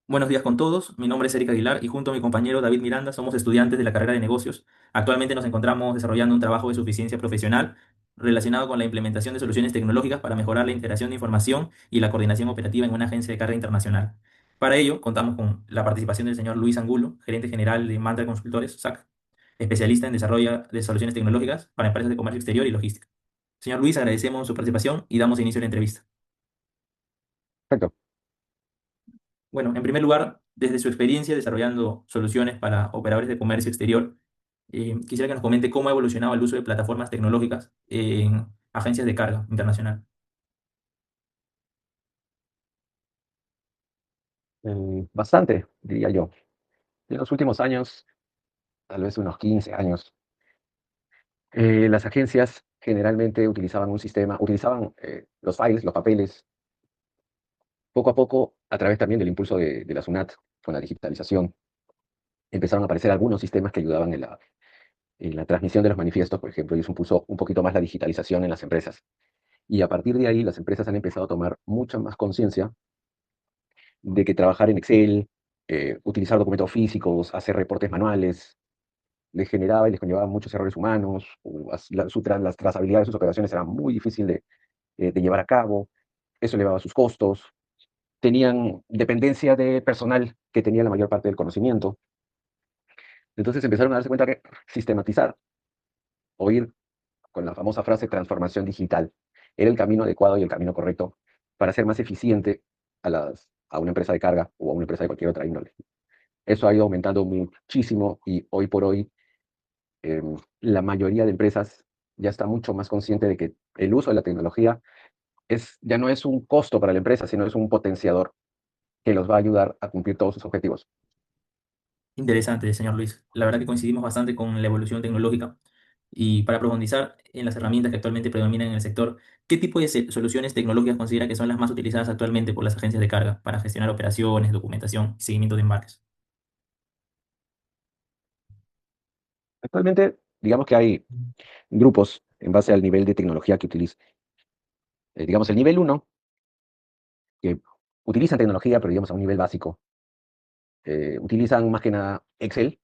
Buenos días con todos. Mi nombre es Erika Aguilar y junto a mi compañero David Miranda somos estudiantes de la carrera de negocios. Actualmente nos encontramos desarrollando un trabajo de suficiencia profesional relacionado con la implementación de soluciones tecnológicas para mejorar la integración de información y la coordinación operativa en una agencia de carga internacional. Para ello, contamos con la participación del señor Luis Angulo, gerente general de Mantra Consultores, SAC, especialista en desarrollo de soluciones tecnológicas para empresas de comercio exterior y logística. Señor Luis, agradecemos su participación y damos inicio a la entrevista. Perfecto. Bueno, en primer lugar, desde su experiencia desarrollando soluciones para operadores de comercio exterior, quisiera que nos comente cómo ha evolucionado el uso de plataformas tecnológicas en agencias de carga internacional. Bastante, diría yo. En los últimos años, tal vez unos 15 años, las agencias generalmente utilizaban un sistema, utilizaban los files, los papeles, poco a poco, a través también del impulso de la SUNAT, con la digitalización, empezaron a aparecer algunos sistemas que ayudaban en la transmisión de los manifiestos, por ejemplo, y eso impulsó un poquito más la digitalización en las empresas. Y a partir de ahí, las empresas han empezado a tomar mucha más conciencia de que trabajar en Excel, utilizar documentos físicos, hacer reportes manuales, les generaba y les conllevaba muchos errores humanos, las trazabilidad de sus operaciones era muy difícil de llevar a cabo, eso elevaba sus costos, tenían dependencia de personal que tenía la mayor parte del conocimiento. Entonces empezaron a darse cuenta que sistematizar o ir con la famosa frase transformación digital era el camino adecuado y el camino correcto para ser más eficiente a una empresa de carga o a una empresa de cualquier otra índole. Eso ha ido aumentando muchísimo y hoy por hoy la mayoría de empresas ya está mucho más consciente de que el uso de la tecnología ya no es un costo para la empresa, sino es un potenciador que los va a ayudar a cumplir todos sus objetivos. Interesante, señor Luis. La verdad que coincidimos bastante con la evolución tecnológica. Y para profundizar en las herramientas que actualmente predominan en el sector, ¿qué tipo de soluciones tecnológicas considera que son las más utilizadas actualmente por las agencias de carga para gestionar operaciones, documentación y seguimiento de embarques? Actualmente, digamos que hay grupos en base al nivel de tecnología que utilizan. Digamos, el nivel uno que utilizan tecnología, pero digamos a un nivel básico. Utilizan más que nada Excel,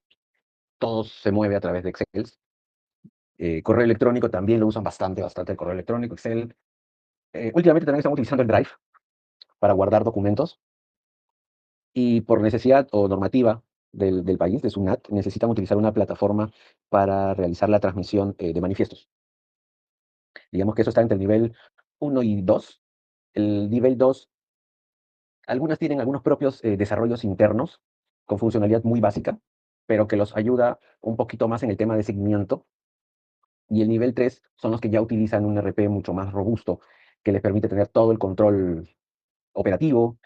todo se mueve a través de Excel. Correo electrónico también lo usan bastante, bastante el correo electrónico, Excel. Últimamente también estamos utilizando el Drive para guardar documentos. Y por necesidad o normativa del país, de SUNAT, necesitan utilizar una plataforma para realizar la transmisión de manifiestos. Digamos que eso está entre el nivel uno y 2. El nivel 2, algunas tienen algunos propios desarrollos internos con funcionalidad muy básica, pero que los ayuda un poquito más en el tema de seguimiento. Y el nivel 3 son los que ya utilizan un RP mucho más robusto, que les permite tener todo el control operativo,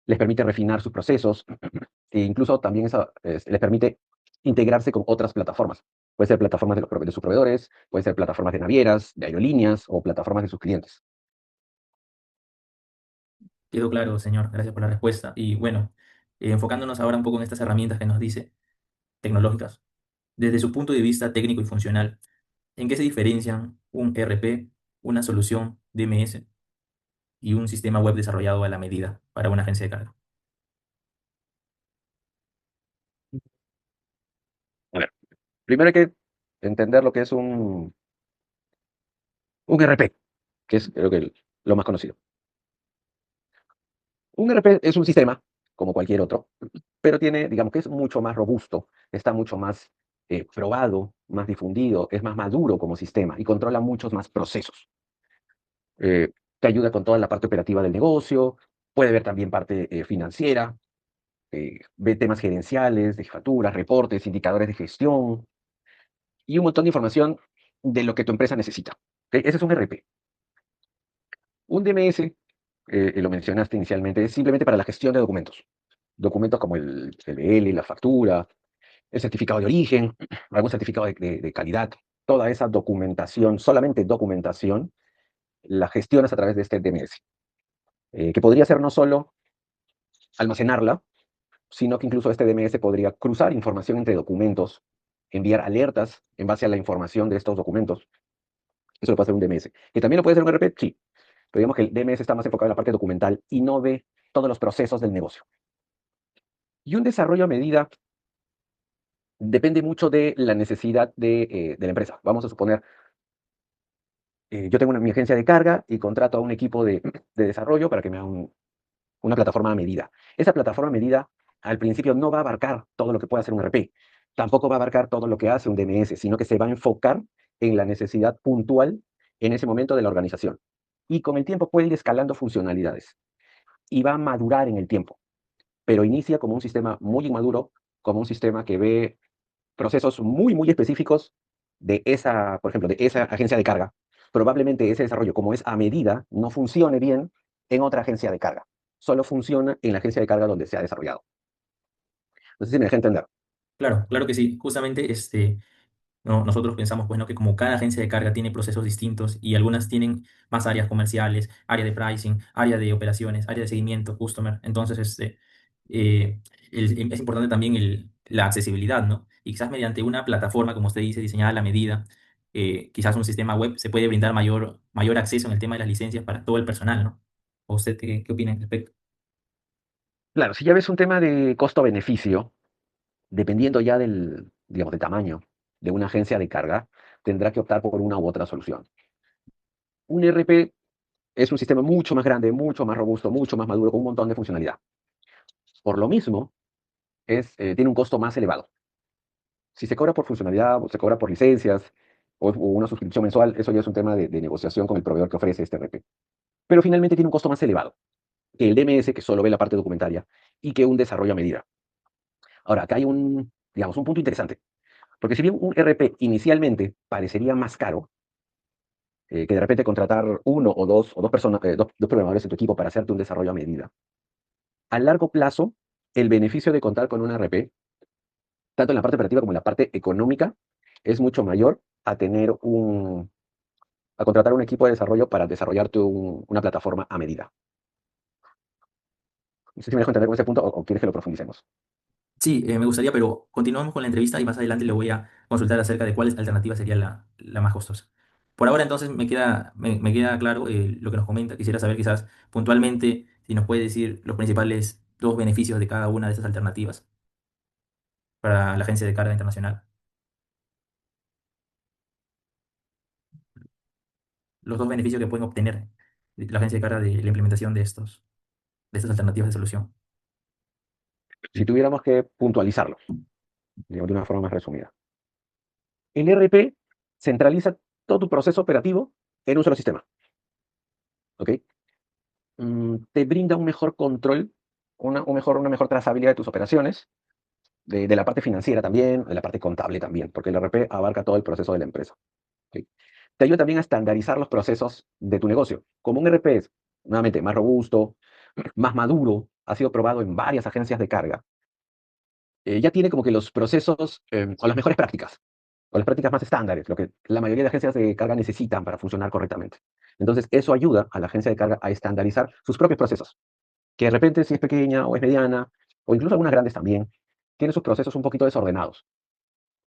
les permite refinar sus procesos e incluso también eso les permite integrarse con otras plataformas. Puede ser plataformas de sus proveedores, puede ser plataformas de navieras, de aerolíneas o plataformas de sus clientes. Quedó claro, señor. Gracias por la respuesta. Y bueno, enfocándonos ahora un poco en estas herramientas que nos dice, tecnológicas, desde su punto de vista técnico y funcional, ¿en qué se diferencian un ERP, una solución DMS y un sistema web desarrollado a la medida para una agencia de carga? A ver, primero hay que entender lo que es un RP, que es creo que lo más conocido. Un RP es un sistema, como cualquier otro, pero tiene, digamos que es mucho más robusto, está mucho más probado, más difundido, es más maduro como sistema y controla muchos más procesos. Te ayuda con toda la parte operativa del negocio, puede ver también parte financiera, ve temas gerenciales, de jefaturas, reportes, indicadores de gestión y un montón de información de lo que tu empresa necesita. ¿Ok? Ese es un RP. Un DMS, lo mencionaste inicialmente, es simplemente para la gestión de documentos. Documentos como el CBL, la factura, el certificado de origen, algún certificado de calidad. Toda esa documentación, solamente documentación, la gestionas a través de este DMS. Que podría ser no solo almacenarla, sino que incluso este DMS podría cruzar información entre documentos, enviar alertas en base a la información de estos documentos. Eso lo puede hacer un DMS. ¿Que también lo puede hacer un RP? Sí. Pero digamos que el DMS está más enfocado en la parte documental y no ve todos los procesos del negocio. Y un desarrollo a medida depende mucho de la necesidad de la empresa. Vamos a suponer, yo tengo mi agencia de carga y contrato a un equipo de desarrollo para que me haga una plataforma a medida. Esa plataforma a medida al principio no va a abarcar todo lo que puede hacer un RP, tampoco va a abarcar todo lo que hace un DMS, sino que se va a enfocar en la necesidad puntual en ese momento de la organización. Y con el tiempo puede ir escalando funcionalidades y va a madurar en el tiempo, pero inicia como un sistema muy inmaduro, como un sistema que ve procesos muy, muy específicos de esa, por ejemplo, de esa agencia de carga. Probablemente ese desarrollo, como es a medida, no funcione bien en otra agencia de carga. Solo funciona en la agencia de carga donde se ha desarrollado. No sé si me dejé entender. Claro, claro que sí. Justamente no, nosotros pensamos pues, ¿no? que como cada agencia de carga tiene procesos distintos y algunas tienen más áreas comerciales, área de pricing, área de operaciones, área de seguimiento, customer. Entonces, eh, es importante también la accesibilidad, ¿no? Y quizás mediante una plataforma, como usted dice, diseñada a la medida, quizás un sistema web se puede brindar mayor acceso en el tema de las licencias para todo el personal, ¿no? ¿O usted qué opina al respecto? Claro, si ya ves un tema de costo-beneficio, dependiendo ya del, digamos, del tamaño de una agencia de carga, tendrá que optar por una u otra solución. Un ERP es un sistema mucho más grande, mucho más robusto, mucho más maduro, con un montón de funcionalidad. Por lo mismo, tiene un costo más elevado. Si se cobra por funcionalidad, o se cobra por licencias, o una suscripción mensual, eso ya es un tema de negociación con el proveedor que ofrece este RP. Pero finalmente tiene un costo más elevado que el DMS, que solo ve la parte documentaria, y que un desarrollo a medida. Ahora, acá hay digamos, un punto interesante, porque si bien un RP inicialmente parecería más caro, que de repente contratar uno o dos personas, dos programadores en tu equipo para hacerte un desarrollo a medida, a largo plazo, el beneficio de contar con un RP, tanto en la parte operativa como en la parte económica, es mucho mayor a contratar un equipo de desarrollo para desarrollarte una plataforma a medida. No sé si me dejo entender con ese punto o quieres que lo profundicemos. Sí, me gustaría, pero continuamos con la entrevista y más adelante le voy a consultar acerca de cuál alternativa sería la más costosa. Por ahora entonces me queda claro lo que nos comenta. Quisiera saber quizás puntualmente si nos puede decir los principales dos beneficios de cada una de esas alternativas para la agencia de carga internacional. Los dos beneficios que pueden obtener la agencia de carga de la implementación de estas alternativas de solución. Si tuviéramos que puntualizarlo, digamos, de una forma más resumida. El ERP centraliza todo tu proceso operativo en un solo sistema. ¿Ok? Te brinda un mejor control, una mejor trazabilidad de tus operaciones, de la parte financiera también, de la parte contable también, porque el ERP abarca todo el proceso de la empresa. ¿Ok? Te ayuda también a estandarizar los procesos de tu negocio. Como un ERP es, nuevamente, más robusto, más maduro, ha sido probado en varias agencias de carga, ya tiene como que los procesos o las mejores prácticas, o las prácticas más estándares, lo que la mayoría de agencias de carga necesitan para funcionar correctamente. Entonces, eso ayuda a la agencia de carga a estandarizar sus propios procesos, que de repente si es pequeña o es mediana, o incluso algunas grandes también, tienen sus procesos un poquito desordenados.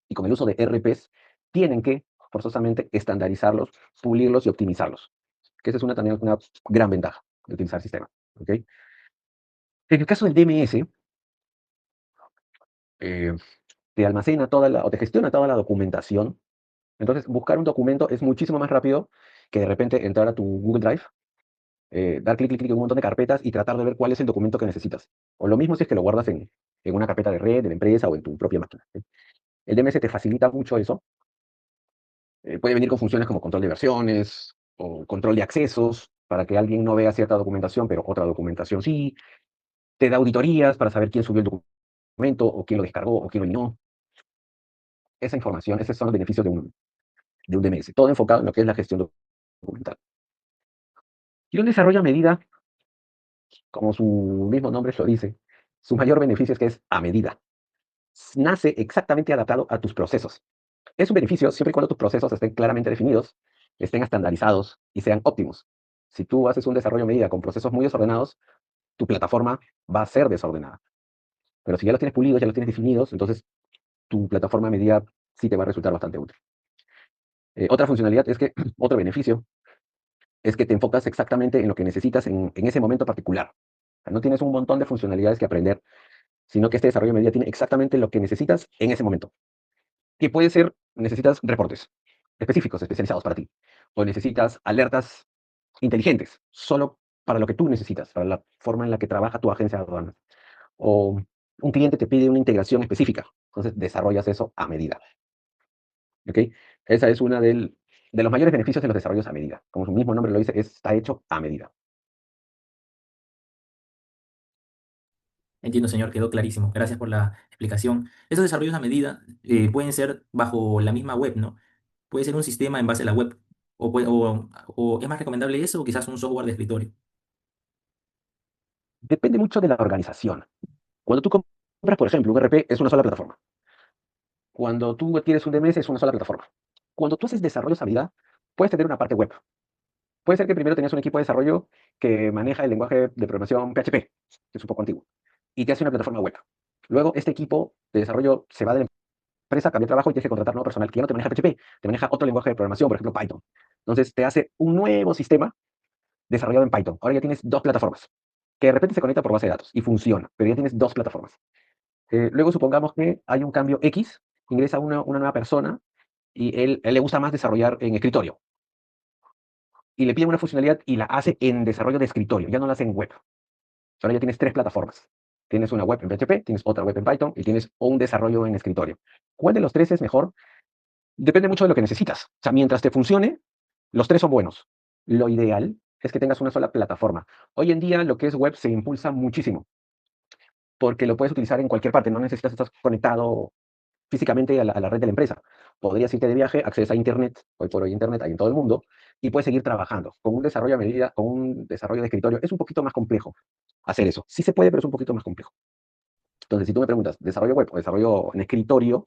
Y con el uso de RPs, tienen que forzosamente estandarizarlos, pulirlos y optimizarlos, que esa es también una gran ventaja de utilizar el sistema. ¿Ok? En el caso del DMS, eh, te almacena o te gestiona toda la documentación. Entonces, buscar un documento es muchísimo más rápido que de repente entrar a tu Google Drive, dar clic, clic, clic en un montón de carpetas y tratar de ver cuál es el documento que necesitas. O lo mismo si es que lo guardas en una carpeta de red, de la empresa o en tu propia máquina. ¿Sí? El DMS te facilita mucho eso. Puede venir con funciones como control de versiones o control de accesos para que alguien no vea cierta documentación, pero otra documentación sí. Te da auditorías para saber quién subió el documento o quién lo descargó o quién lo no. Esa información, esos son los beneficios de un DMS. Todo enfocado en lo que es la gestión documental. Y un desarrollo a medida, como su mismo nombre lo dice, su mayor beneficio es que es a medida. Nace exactamente adaptado a tus procesos. Es un beneficio siempre y cuando tus procesos estén claramente definidos, estén estandarizados y sean óptimos. Si tú haces un desarrollo a medida con procesos muy desordenados, tu plataforma va a ser desordenada. Pero si ya los tienes pulidos, ya los tienes definidos, entonces tu plataforma a medida sí te va a resultar bastante útil. Otra funcionalidad es que, otro beneficio, es que te enfocas exactamente en lo que necesitas en ese momento particular. O sea, no tienes un montón de funcionalidades que aprender, sino que este desarrollo a medida tiene exactamente lo que necesitas en ese momento. Que puede ser, necesitas reportes específicos, especializados para ti, o necesitas alertas inteligentes, solo para lo que tú necesitas, para la forma en la que trabaja tu agencia de aduanas. O un cliente te pide una integración específica, entonces desarrollas eso a medida. ¿Ok? Esa es una de los mayores beneficios de los desarrollos a medida. Como su mismo nombre lo dice, está hecho a medida. Entiendo, señor, quedó clarísimo. Gracias por la explicación. Estos desarrollos a medida pueden ser bajo la misma web, ¿no? Puede ser un sistema en base a la web. O es más recomendable eso o quizás un software de escritorio. Depende mucho de la organización. Cuando tú compras, por ejemplo, un RP, es una sola plataforma. Cuando tú adquieres un DMS, es una sola plataforma. Cuando tú haces desarrollos a medida, puedes tener una parte web. Puede ser que primero tenías un equipo de desarrollo que maneja el lenguaje de programación PHP, que es un poco antiguo, y te hace una plataforma web. Luego, este equipo de desarrollo se va de la empresa, cambia de trabajo y tienes que contratar nuevo personal que ya no te maneja PHP, te maneja otro lenguaje de programación, por ejemplo, Python. Entonces, te hace un nuevo sistema desarrollado en Python. Ahora ya tienes dos plataformas, que de repente se conecta por base de datos y funciona, pero ya tienes dos plataformas. Luego, supongamos que hay un cambio X, ingresa una nueva persona y él le gusta más desarrollar en escritorio y le piden una funcionalidad y la hace en desarrollo de escritorio, ya no la hace en web. Ahora ya tienes tres plataformas. Tienes una web en PHP, tienes otra web en Python y tienes un desarrollo en escritorio. ¿Cuál de los tres es mejor? Depende mucho de lo que necesitas. O sea, mientras te funcione, los tres son buenos. Lo ideal es que tengas una sola plataforma. Hoy en día lo que es web se impulsa muchísimo porque lo puedes utilizar en cualquier parte. No necesitas estar conectado físicamente a la red de la empresa. Podrías irte de viaje, accedes a Internet, hoy por hoy Internet hay en todo el mundo, y puedes seguir trabajando. Con un desarrollo a medida, con un desarrollo de escritorio, es un poquito más complejo hacer eso. Sí se puede, pero es un poquito más complejo. Entonces, si tú me preguntas, desarrollo web o desarrollo en escritorio,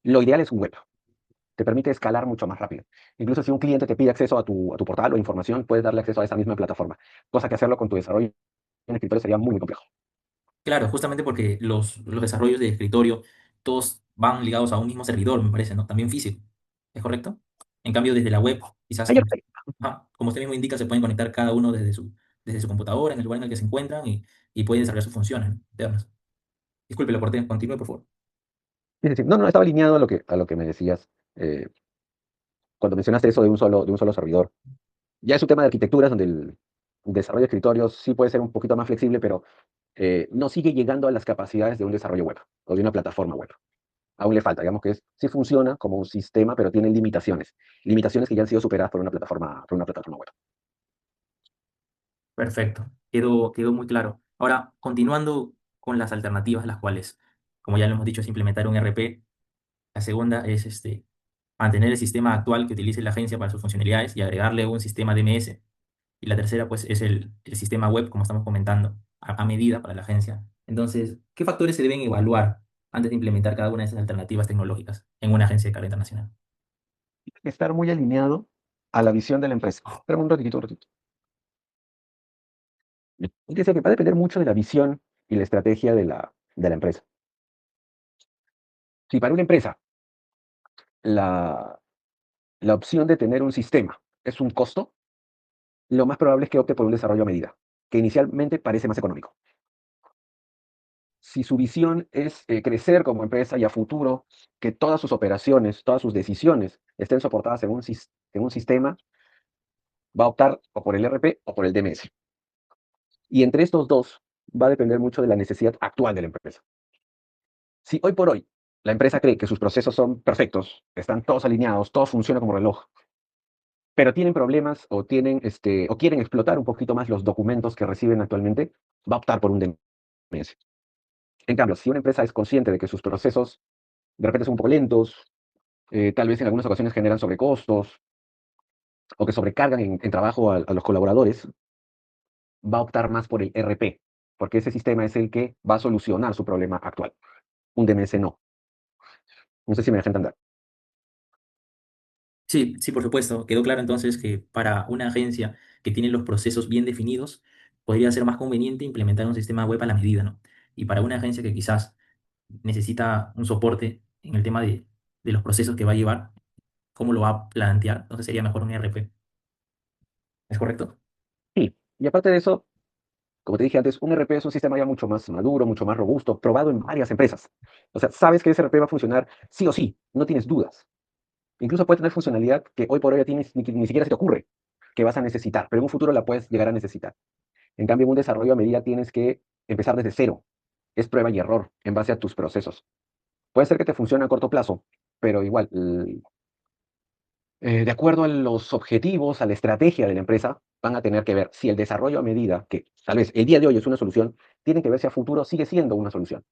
lo ideal es un web. Te permite escalar mucho más rápido. Incluso si un cliente te pide acceso a tu portal o información, puedes darle acceso a esa misma plataforma. Cosa que hacerlo con tu desarrollo en escritorio sería muy, muy complejo. Claro, justamente porque los desarrollos de escritorio todos van ligados a un mismo servidor, me parece, ¿no? También físico. ¿Es correcto? En cambio, desde la web, quizás Hay, como, ajá, como usted mismo indica, se pueden conectar cada uno desde su computadora, en el lugar en el que se encuentran y pueden desarrollar sus funciones, ¿no? Internas. Disculpe, lo corté. Continúe, por favor. es decir, no, no, estaba alineado a lo que me decías cuando mencionaste eso de un solo servidor. Ya es un tema de arquitecturas donde el desarrollo de escritorios sí puede ser un poquito más flexible, pero no sigue llegando a las capacidades de un desarrollo web o de una plataforma web. Aún le falta, digamos que sí funciona como un sistema, pero tiene limitaciones. Limitaciones que ya han sido superadas por una plataforma web. Perfecto. Quedó muy claro. Ahora, continuando con las alternativas, las cuales, como ya lo hemos dicho, es implementar un RP. La segunda es mantener el sistema actual que utilice la agencia para sus funcionalidades y agregarle un sistema DMS. Y la tercera, pues, es el sistema web, como estamos comentando, a medida para la agencia. Entonces, ¿qué factores se deben evaluar antes de implementar cada una de esas alternativas tecnológicas en una agencia de carga internacional? Estar muy alineado a la visión de la empresa. Espera un ratito, un ratito. Es decir, que va a depender mucho de la visión y la estrategia de la empresa. Si para una empresa la, la opción de tener un sistema es un costo, lo más probable es que opte por un desarrollo a medida, que inicialmente parece más económico. Si su visión es crecer como empresa y a futuro que todas sus operaciones, todas sus decisiones estén soportadas en un sistema, va a optar o por el RP o por el DMS. Y entre estos dos va a depender mucho de la necesidad actual de la empresa. Si hoy por hoy la empresa cree que sus procesos son perfectos, están todos alineados, todo funciona como reloj, pero tienen problemas o quieren explotar un poquito más los documentos que reciben actualmente, va a optar por un DMS. En cambio, si una empresa es consciente de que sus procesos de repente son un poco lentos, tal vez en algunas ocasiones generan sobrecostos o que sobrecargan en trabajo a los colaboradores, va a optar más por el RP, porque ese sistema es el que va a solucionar su problema actual. Un DMS no. No sé si me deja entender. Sí, sí, por supuesto. Quedó claro entonces que para una agencia que tiene los procesos bien definidos, podría ser más conveniente implementar un sistema web a la medida, ¿no? Y para una agencia que quizás necesita un soporte en el tema de los procesos que va a llevar, cómo lo va a plantear, entonces sería mejor un ERP. ¿Es correcto? Sí, y aparte de eso, Como te dije antes, un ERP es un sistema ya mucho más maduro, mucho más robusto, probado en varias empresas. O sea, sabes que ese ERP va a funcionar sí o sí, no tienes dudas. Incluso puede tener funcionalidad que hoy por hoy ya tienes, ni siquiera se te ocurre que vas a necesitar, pero en un futuro la puedes llegar a necesitar. En cambio, en un desarrollo a medida tienes que empezar desde cero. Es prueba y error en base a tus procesos. Puede ser que te funcione a corto plazo, pero igual, de acuerdo a los objetivos, a la estrategia de la empresa, van a tener que ver si el desarrollo a medida, que tal vez el día de hoy es una solución, tienen que ver si a futuro sigue siendo una solución.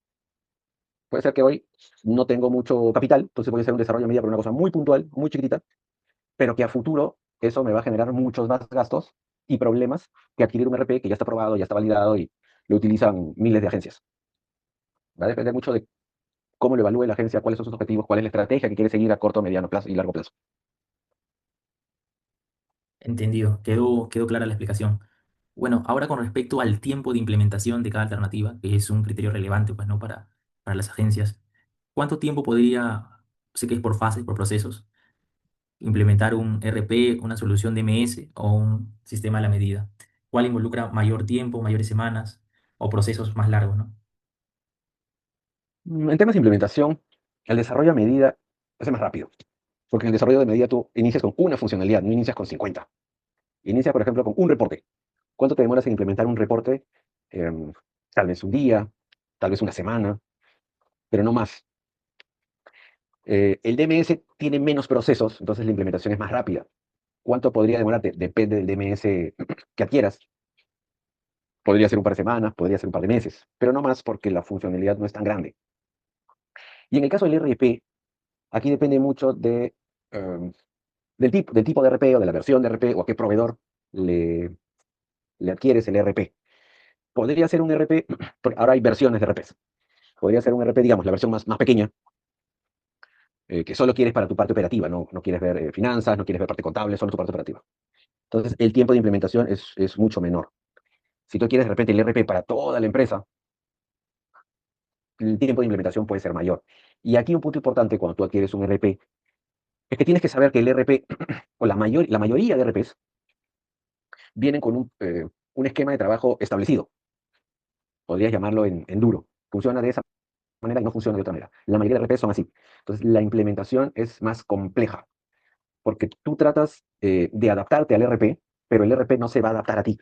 Puede ser que hoy no tengo mucho capital, entonces voy a hacer un desarrollo a medida por una cosa muy puntual, muy chiquitita, pero que a futuro eso me va a generar muchos más gastos y problemas que adquirir un RP que ya está probado, ya está validado y lo utilizan miles de agencias. Va a depender mucho de cómo lo evalúe la agencia, cuáles son sus objetivos, cuál es la estrategia que quiere seguir a corto, mediano plazo y largo plazo. Entendido, quedó clara la explicación. Bueno, ahora con respecto al tiempo de implementación de cada alternativa, que es un criterio relevante, pues, ¿no? Para las agencias, ¿cuánto tiempo podría, sé que es por fases, por procesos, implementar un RP, una solución DMS o un sistema a la medida? ¿Cuál involucra mayor tiempo, mayores semanas o procesos más largos, ¿no? En temas de implementación, el desarrollo a medida es más rápido, porque en el desarrollo de medida tú inicias con una funcionalidad, no inicias con 50. Inicias, por ejemplo, con un reporte. ¿Cuánto te demoras en implementar un reporte? Em, Tal vez un día, tal vez una semana, pero no más. El DMS tiene menos procesos, entonces la implementación es más rápida. ¿Cuánto podría demorarte? Depende del DMS que adquieras. Podría ser un par de semanas, podría ser un par de meses, pero no más porque la funcionalidad no es tan grande. Y en el caso del RP, aquí depende mucho em, del tipo de RP o de la versión de RP o a qué proveedor le, le adquieres el RP. Podría ser un RP, porque ahora hay versiones de RPs. Podría ser un RP, digamos, la versión más pequeña, que solo quieres para tu parte operativa, no quieres ver finanzas, no quieres ver parte contable, solo tu parte operativa. Entonces, el tiempo de implementación es mucho menor. Si tú quieres de repente el RP para toda la empresa, el tiempo de implementación puede ser mayor. Y aquí un punto importante cuando tú adquieres un RP es que tienes que saber que el RP, o la mayoría de RPs, vienen con un esquema de trabajo establecido. Podrías llamarlo en duro. Funciona de esa manera y no funciona de otra manera. La mayoría de RPs son así. Entonces, la implementación es más compleja, porque tú tratas de adaptarte al RP, pero el RP no se va a adaptar a ti.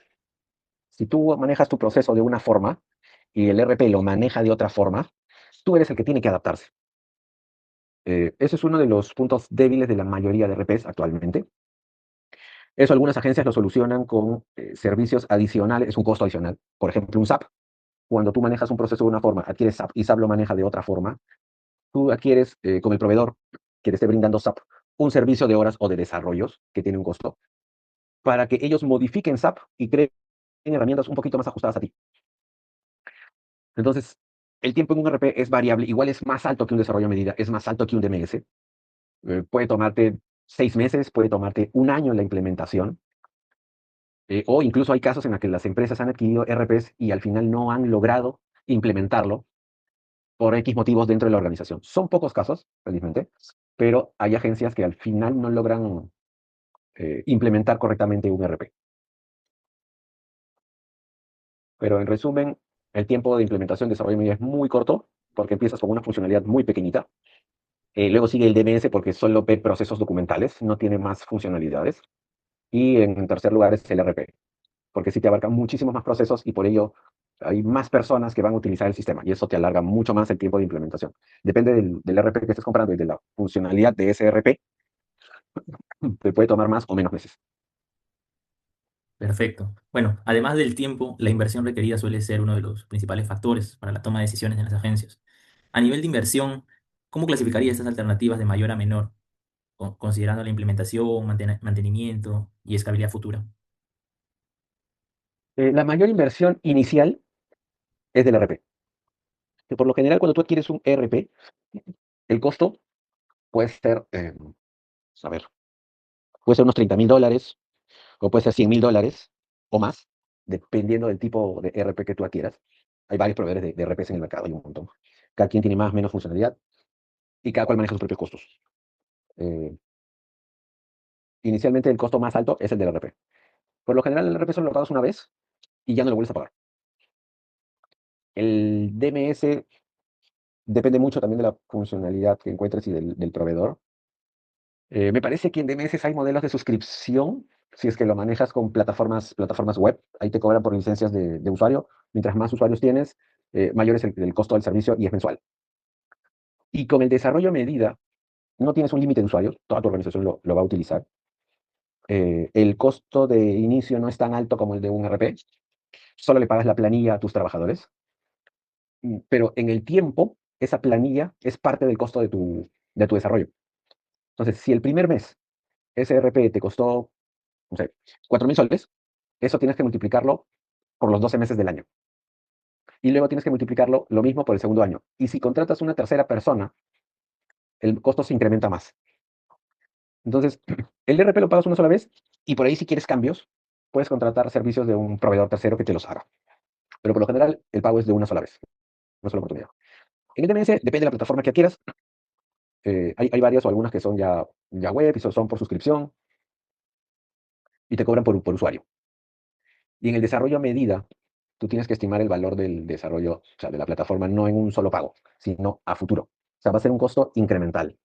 Si tú manejas tu proceso de una forma y el RP lo maneja de otra forma, tú eres el que tiene que adaptarse. Ese es uno de los puntos débiles de la mayoría de RPs actualmente. Eso algunas agencias lo solucionan con servicios adicionales, es un costo adicional. Por ejemplo, un SAP. Cuando tú manejas un proceso de una forma, adquieres SAP y SAP lo maneja de otra forma, tú adquieres con el proveedor que te esté brindando SAP un servicio de horas o de desarrollos que tiene un costo para que ellos modifiquen SAP y creen herramientas un poquito más ajustadas a ti. Entonces, el tiempo en un RP es variable, igual es más alto que un desarrollo a medida, es más alto que un DMS. Puede tomarte 6 meses, puede tomarte un año en la implementación, o incluso hay casos en los que las empresas han adquirido RPs y al final no han logrado implementarlo por X motivos dentro de la organización. Son pocos casos, felizmente, pero hay agencias que al final no logran implementar correctamente un RP. Pero en resumen, el tiempo de implementación de desarrollo media es muy corto porque empiezas con una funcionalidad muy pequeñita. Luego sigue el DMS porque solo ve procesos documentales, no tiene más funcionalidades. Y en tercer lugar es el RP, porque sí te abarca muchísimos más procesos y por ello hay más personas que van a utilizar el sistema y eso te alarga mucho más el tiempo de implementación. Depende del RP que estés comprando y de la funcionalidad de ese RP, te puede tomar más o menos meses. Perfecto. Bueno, además del tiempo, la inversión requerida suele ser uno de los principales factores para la toma de decisiones en las agencias. A nivel de inversión, ¿cómo clasificaría estas alternativas de mayor a menor, considerando la implementación, mantenimiento y escalabilidad futura? La mayor inversión inicial es del RP. Que por lo general, cuando tú adquieres un RP, el costo puede ser, a ver, puede ser unos $30,000 o puede ser $100,000 o más, dependiendo del tipo de RP que tú adquieras. Hay varios proveedores de RPs en el mercado, hay un montón. Cada quien tiene más o menos funcionalidad y cada cual maneja sus propios costos. Eh, Inicialmente el costo más alto es el del RP. Por lo general el RP solo lo pagas una vez y ya no lo vuelves a pagar. El DMS depende mucho también de la funcionalidad que encuentres y del proveedor. Me parece que en DMS hay modelos de suscripción, si es que lo manejas con plataformas web, ahí te cobran por licencias de usuario. Mientras más usuarios tienes, mayor es el costo del servicio y es mensual. Y con el desarrollo a medida, no tienes un límite de usuarios, toda tu organización lo va a utilizar. El costo de inicio no es tan alto como el de un RP, solo le pagas la planilla a tus trabajadores, pero en el tiempo, esa planilla es parte del costo de tu desarrollo. Entonces, si el primer mes ese RP te costó, no sé, 4.000 soles, eso tienes que multiplicarlo por los 12 meses del año. Y luego tienes que multiplicarlo lo mismo por el segundo año. Y si contratas una tercera persona, el costo se incrementa más. Entonces, el RP lo pagas una sola vez y por ahí si quieres cambios, puedes contratar servicios de un proveedor tercero que te los haga. Pero por lo general, el pago es de una sola vez, una sola oportunidad. En el DNS depende de la plataforma que adquieras. Hay varias o algunas que son ya web y son por suscripción y te cobran por usuario. Y en el desarrollo a medida, tú tienes que estimar el valor del desarrollo, o sea, de la plataforma, no en un solo pago, sino a futuro. O sea, va a ser un costo incremental.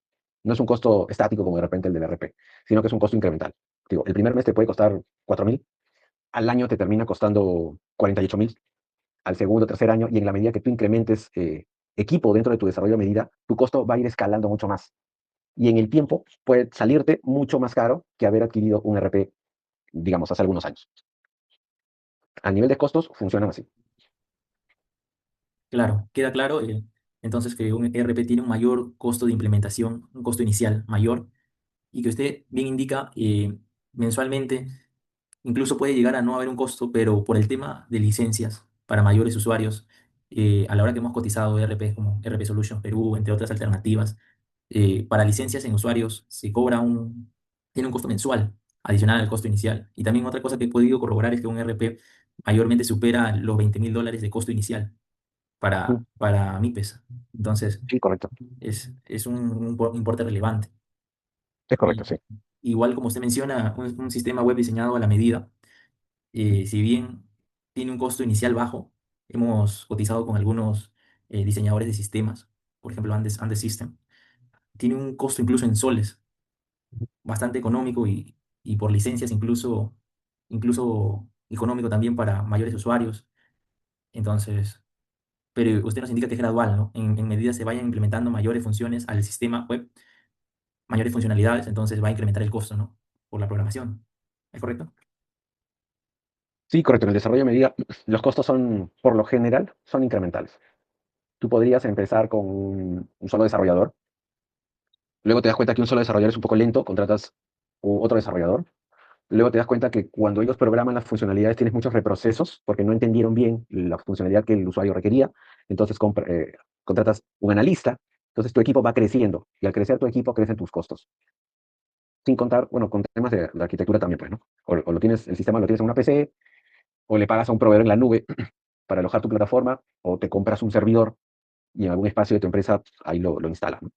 No es un costo estático como de repente el del RP, sino que es un costo incremental. Digo, el primer mes te puede costar 4.000, al año te termina costando 48.000, al segundo, tercer año, y en la medida que tú incrementes equipo dentro de tu desarrollo a medida, tu costo va a ir escalando mucho más. Y en el tiempo puede salirte mucho más caro que haber adquirido un RP, digamos, hace algunos años. A nivel de costos, funcionan así. Claro, queda claro entonces que un ERP tiene un mayor costo de implementación, un costo inicial mayor, y que usted bien indica mensualmente, incluso puede llegar a no haber un costo, pero por el tema de licencias para mayores usuarios, a la hora que hemos cotizado ERP como ERP Solutions Perú, entre otras alternativas, para licencias en usuarios se cobra tiene un costo mensual adicional al costo inicial. Y también otra cosa que he podido corroborar es que un ERP mayormente supera los $20.000 de costo inicial Ujú. para MIPES. Entonces, Sí, correcto. es un importe relevante. Es correcto, Y sí. igual como usted menciona, un sistema web diseñado a la medida, si bien tiene un costo inicial bajo, hemos cotizado con algunos diseñadores de sistemas, por ejemplo, Andes System, tiene un costo incluso en soles, bastante económico y por licencias incluso económico también para mayores usuarios. Entonces, pero usted nos indica que es gradual, ¿no? En medida se vayan implementando mayores funciones al sistema web, mayores funcionalidades, entonces va a incrementar el costo, ¿no? Por la programación. ¿Es correcto? Sí, correcto. En el desarrollo a medida, los costos son, por lo general, son incrementales. Tú podrías empezar con un solo desarrollador, luego te das cuenta que un solo desarrollador es un poco lento, contratas otro desarrollador, luego te das cuenta que cuando ellos programan las funcionalidades tienes muchos reprocesos porque no entendieron bien la funcionalidad que el usuario requería, entonces contratas un analista, entonces tu equipo va creciendo y al crecer tu equipo crecen tus costos. Sin contar, bueno, con temas de arquitectura también, pues, ¿no? O lo tienes, el sistema lo tienes en una PC, o le pagas a un proveedor en la nube para alojar tu plataforma, o te compras un servidor y en algún espacio de tu empresa ahí lo instalas, ¿no?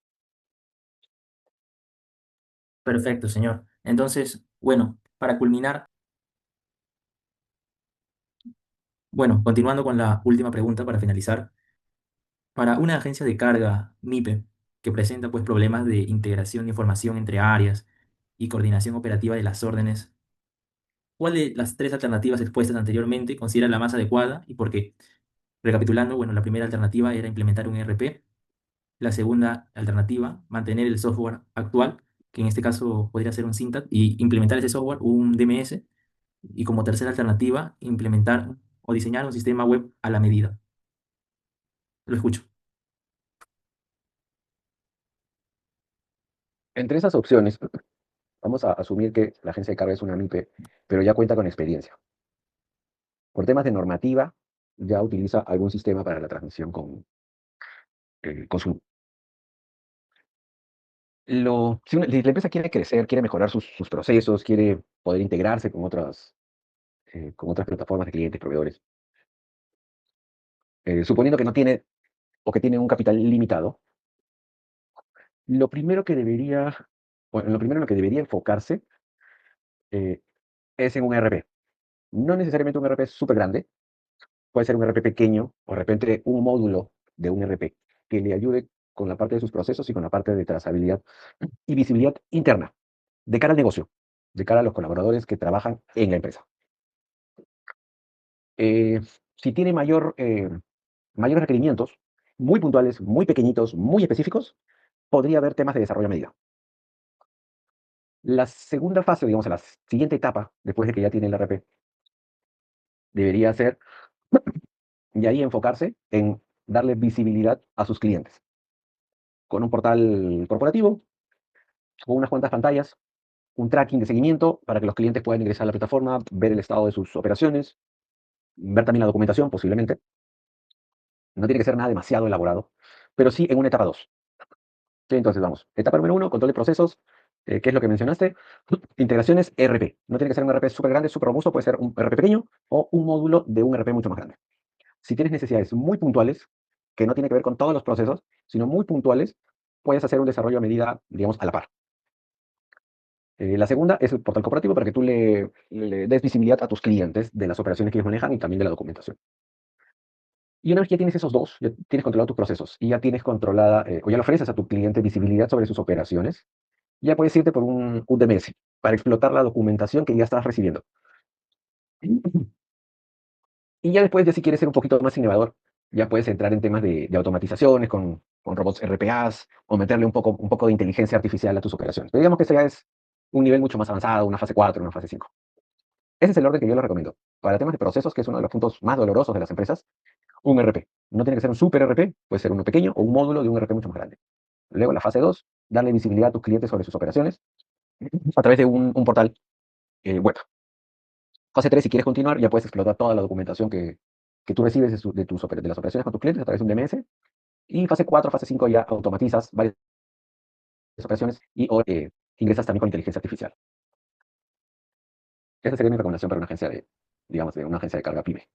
Perfecto, señor. Entonces, bueno, para culminar, bueno, continuando con la última pregunta para finalizar, para una agencia de carga MIPE que presenta pues problemas de integración de información entre áreas y coordinación operativa de las órdenes, ¿cuál de las tres alternativas expuestas anteriormente considera la más adecuada y por qué? Recapitulando, bueno, la primera alternativa era implementar un ERP, la segunda alternativa, mantener el software actual, que en este caso podría ser un Syntax, y implementar ese software, un DMS, y como tercera alternativa, implementar o diseñar un sistema web a la medida. Lo escucho. Entre esas opciones, vamos a asumir que la agencia de carga es una MIPE, pero ya cuenta con experiencia. Por temas de normativa, ya utiliza algún sistema para la transmisión con su... Si la empresa quiere crecer, quiere mejorar sus procesos, quiere poder integrarse con otras plataformas de clientes, proveedores, suponiendo que no tiene o que tiene un capital limitado, lo primero que debería, bueno, lo primero en lo que debería enfocarse eh, es en un ERP. No necesariamente un ERP súper grande, Puede ser un RP pequeño o de repente un módulo de un RP que le ayude con la parte de sus procesos y con la parte de trazabilidad y visibilidad interna, de cara al negocio, de cara a los colaboradores que trabajan en la empresa. Eh, si tiene mayores requerimientos, muy puntuales, muy pequeñitos, muy específicos, podría haber temas de desarrollo a medida. La segunda fase, digamos, la siguiente etapa, después de que ya tiene el RP, debería ser, y ahí enfocarse en darle visibilidad a sus clientes, con un portal corporativo, con unas cuantas pantallas, un tracking de seguimiento para que los clientes puedan ingresar a la plataforma, ver el estado de sus operaciones, ver también la documentación posiblemente. No tiene que ser nada demasiado elaborado, pero sí en una etapa 2. Sí, entonces vamos. Etapa número 1, control de procesos, ¿qué es lo que mencionaste? Integraciones ERP. No tiene que ser un ERP súper grande, súper robusto, puede ser un ERP pequeño o un módulo de un ERP mucho más grande. Si tienes necesidades muy puntuales, que no tiene que ver con todos los procesos, sino muy puntuales, puedes hacer un desarrollo a medida, digamos, a la par. La segunda es el portal corporativo para que tú le des visibilidad a tus clientes de las operaciones que ellos manejan y también de la documentación. Y una vez que ya tienes esos dos, ya tienes controlado tus procesos y ya tienes controlada, o ya le ofreces a tu cliente visibilidad sobre sus operaciones, ya puedes irte por un DMS para explotar la documentación que ya estás recibiendo. Y ya después, ya si quieres ser un poquito más innovador, ya puedes entrar en temas de automatizaciones con robots RPAs o meterle un poco de inteligencia artificial a tus operaciones. Pero digamos que eso ya es un nivel mucho más avanzado, una fase 4, una fase 5. Ese es el orden que yo les recomiendo. Para temas de procesos, que es uno de los puntos más dolorosos de las empresas, un RP. No tiene que ser un super RP, puede ser uno pequeño o un módulo de un RP mucho más grande. Luego, la fase 2, darle visibilidad a tus clientes sobre sus operaciones a través de un portal web. Fase 3, si quieres continuar, ya puedes explotar toda la documentación que tú recibes de las operaciones con tus clientes a través de un DMS. Y fase 4, fase 5 ya automatizas varias operaciones y ingresas también con inteligencia artificial. Esa sería mi recomendación para una agencia digamos, de una agencia de carga pyme.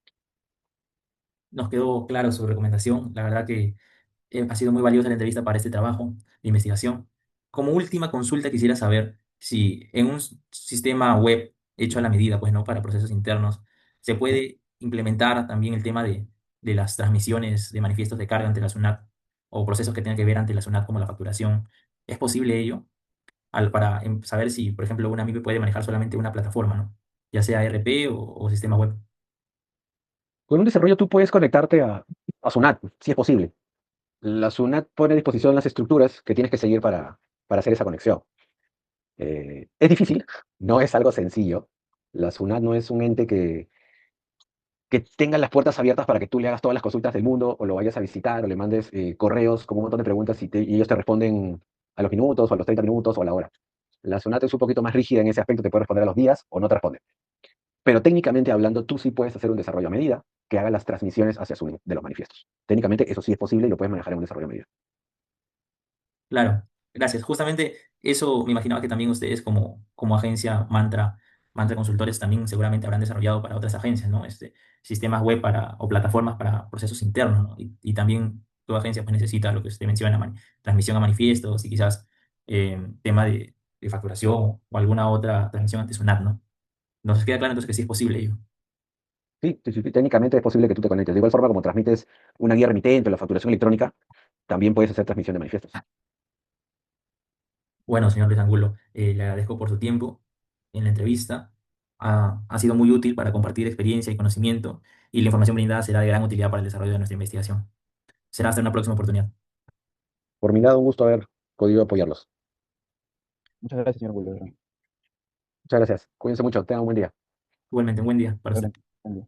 Nos quedó claro su recomendación. La verdad que ha sido muy valiosa la entrevista para este trabajo de investigación. Como última consulta, quisiera saber si en un sistema web hecho a la medida, pues no, para procesos internos, se puede implementar también el tema de las transmisiones de manifiestos de carga ante la SUNAT o procesos que tengan que ver ante la SUNAT como la facturación. ¿Es posible ello? Para saber si, por ejemplo, una MIPE puede manejar solamente una plataforma, ¿no? Ya sea ERP o sistema web. Con un desarrollo tú puedes conectarte a SUNAT, si es posible. La SUNAT pone a disposición las estructuras que tienes que seguir para hacer esa conexión. Es difícil, no es algo sencillo. La SUNAT no es un ente que tenga las puertas abiertas para que tú le hagas todas las consultas del mundo o lo vayas a visitar o le mandes correos con un montón de preguntas y ellos te responden a los minutos o a los 30 minutos o a la hora. La SUNAT es un poquito más rígida en ese aspecto, te puede responder a los días o no te responde. Pero técnicamente hablando, tú sí puedes hacer un desarrollo a medida que haga las transmisiones hacia SUNAT de los manifiestos. Técnicamente eso sí es posible y lo puedes manejar en un desarrollo a medida. Claro, gracias. Justamente eso me imaginaba que también ustedes como agencia Mantra Consultores también seguramente habrán desarrollado para otras agencias, ¿no? Sistemas web o plataformas para procesos internos, ¿no? Y también tu agencia pues necesita lo que usted menciona, transmisión a manifiestos y quizás tema de facturación o alguna otra transmisión ante SUNAT, ¿no? Nos queda claro entonces que sí es posible ello. Sí, sí, sí, sí, técnicamente es posible que tú te conectes. De igual forma, como transmites una guía remitente o la facturación electrónica, también puedes hacer transmisión de manifiestos. Bueno, señor Luis Angulo, le agradezco por su tiempo en la entrevista. Ha sido muy útil para compartir experiencia y conocimiento y la información brindada será de gran utilidad para el desarrollo de nuestra investigación. Será hasta una próxima oportunidad. Por mi lado, un gusto haber podido apoyarlos. Muchas gracias, señor Wilder. Muchas gracias. Cuídense mucho. Tengan un buen día. Igualmente, un buen día para usted. Buen día.